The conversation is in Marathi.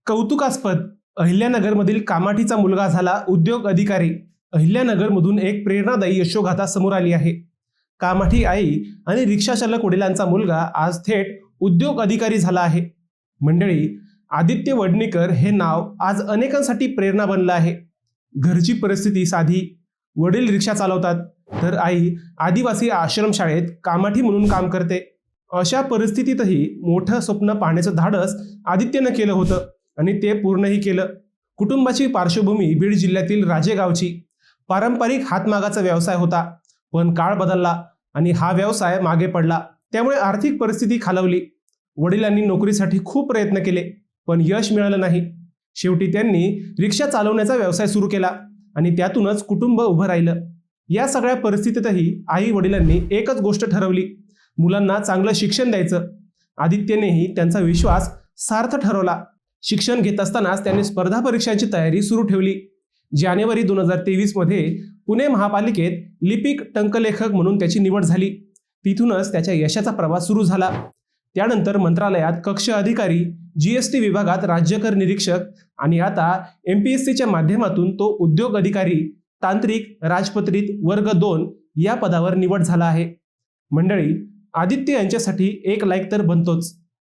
कौतुकास्पद अहिल्यानगरमधील कामाठीचा मुलगा झाला उद्योग अधिकारी। अहिल्यानगरमधून एक प्रेरणादायी यशोगाथा समोर आली आहे। कामाठी आई आणि रिक्षाचालक वडिलांचा मुलगा आज थेट उद्योग अधिकारी झाला आहे। मंडळी, आदित्य वडनेकर हे नाव आज अनेकांसाठी प्रेरणा बनलं आहे। घरची परिस्थिती साधी, वडील रिक्षा चालवतात तर आई आदिवासी आश्रमशाळेत कामाठी म्हणून काम करते। अशा परिस्थितीतही मोठं स्वप्न पाहण्याचं धाडस आदित्यनं केलं होतं आणि ते पूर्णही केलं। कुटुंबाची पार्श्वभूमी बीड जिल्ह्यातील राजेगावची पारंपरिक हातमागाचा व्यवसाय होता, पण काळ बदलला आणि हा व्यवसाय मागे पडला। त्यामुळे आर्थिक परिस्थिती खालावली। वडिलांनी नोकरीसाठी खूप प्रयत्न केले, पण यश मिळालं नाही। शेवटी त्यांनी रिक्षा चालवण्याचा व्यवसाय सुरू केला आणि त्यातूनच कुटुंब उभं राहिलं। या सगळ्या परिस्थितीतही आई वडिलांनी एकच गोष्ट ठरवली, मुलांना चांगलं शिक्षण द्यायचं। आदित्यनेही त्यांचा विश्वास सार्थ ठरवला। शिक्षण घेत असतानाच त्याने स्पर्धा परीक्षांची तयारी सुरू ठेवली। जानेवारी 2023 मध्ये पुणे महापालिकेत लिपिक टंकलेखक म्हणून त्याची निवड झाली। तिथूनच त्याच्या यशाचा प्रवास सुरू झाला। त्यानंतर मंत्रालयात कक्ष अधिकारी, जीएसटी विभागात राज्यकर निरीक्षक आणि आता MPSCच्या माध्यमातून तो उद्योग अधिकारी, तांत्रिक राजपत्रित वर्ग 2 या पदावर निवड झाला आहे। मंडळी, आदित्य यांच्यासाठी एक लाईक तर बनतोच।